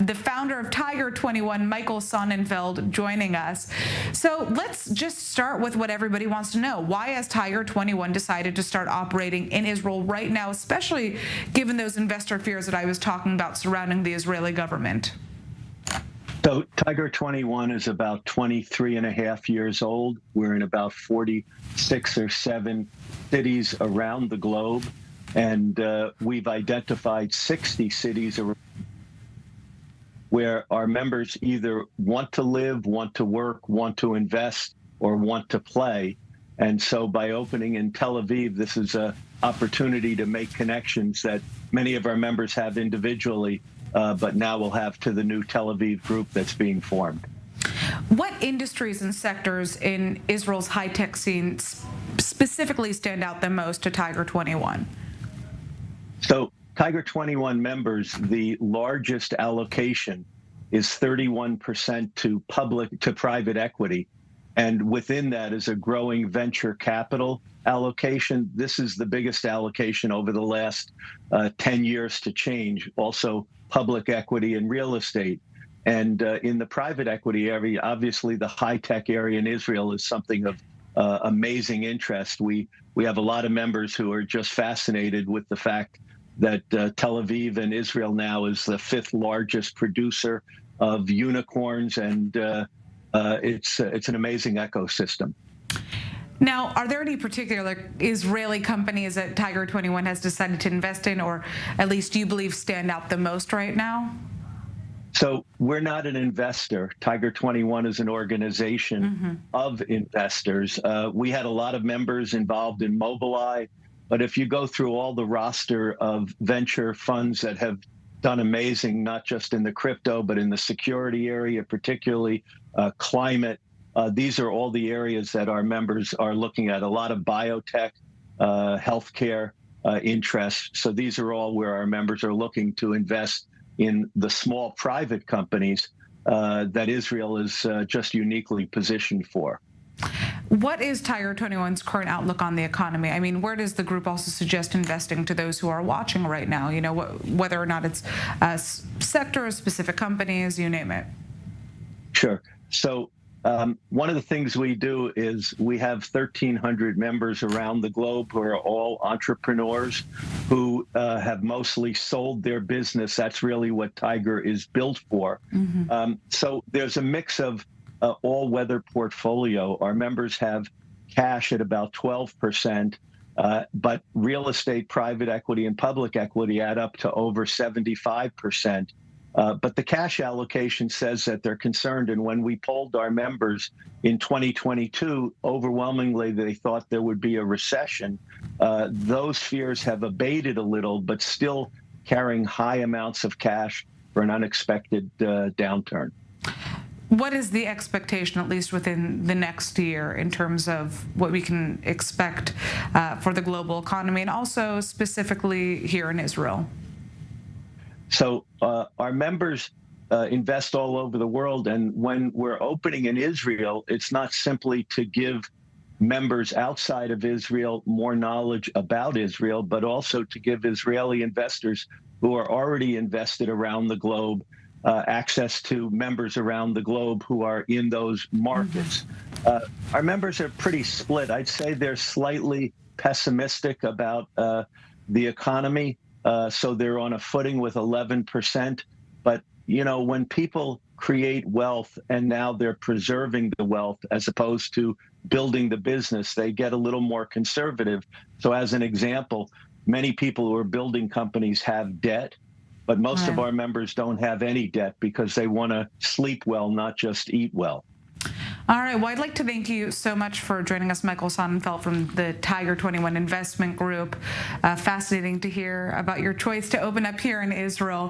the founder of Tiger 21, Michael Sonnenfeldt, joining us. So let's just start with what everybody wants to know. Why has Tiger 21 decided to start operating in Israel right now, especially given those investor fears that I was talking about surrounding the Israeli government? So Tiger 21 is about 23 and a half years old. We're in about 46 or 7 cities around the globe, and we've identified 60 cities where our members either want to live, want to work, want to invest, or want to play. And so by opening in Tel Aviv, this is an opportunity to make connections that many of our members have individually, but now we'll have to the new Tel Aviv Group that's being formed. What industries and sectors in Israel's high-tech scene specifically stand out the most to Tiger 21? So Tiger 21 members, the largest allocation is 31% to private equity. And within that is a growing venture capital allocation. This is the biggest allocation over the last 10 years to change. Also, public equity and real estate. And in the private equity area, obviously the high-tech area in Israel is something of amazing interest. We have a lot of members who are just fascinated with the fact that Tel Aviv and Israel now is the 5th largest producer of unicorns, and it's an amazing ecosystem. Now, are there any particular Israeli companies that Tiger 21 has decided to invest in, or at least you believe stand out the most right now? So we're not an investor. Tiger 21 is an organization of investors. We had a lot of members involved in Mobileye, but if you go through all the roster of venture funds that have done amazing, not just in the crypto, but in the security area, particularly climate, these are all the areas that our members are looking at. A lot of biotech, healthcare interests. So these are all where our members are looking to invest in the small private companies that Israel is just uniquely positioned for. What is Tiger 21's current outlook on the economy? I mean, where does the group also suggest investing to those who are watching right now? You know, whether or not it's sectors, specific companies, you name it. Sure. So one of the things we do is we have 1,300 members around the globe who are all entrepreneurs who have mostly sold their business. That's really what Tiger is built for. So there's a mix of all-weather portfolio. Our members have cash at about 12%, but real estate, private equity, and public equity add up to over 75%. But the cash allocation says that they're concerned. And when we polled our members in 2022, overwhelmingly, they thought there would be a recession. Those fears have abated a little, but still carrying high amounts of cash for an unexpected downturn. What is the expectation, at least within the next year, in terms of what we can expect for the global economy and also specifically here in Israel? So our members invest all over the world. And when we're opening in Israel, it's not simply to give members outside of Israel more knowledge about Israel, but also to give Israeli investors who are already invested around the globe access to members around the globe who are in those markets. Our members are pretty split. I'd say they're slightly pessimistic about the economy. So they're on a footing with 11%. But, you know, when people create wealth and now they're preserving the wealth as opposed to building the business, they get a little more conservative. So as an example, many people who are building companies have debt, but most of our members don't have any debt because they want to sleep well, not just eat well. All right. Well, I'd like to thank you so much for joining us, Michael Sonnenfeldt from the Tiger 21 Investment Group. Fascinating to hear about your choice to open up here in Israel.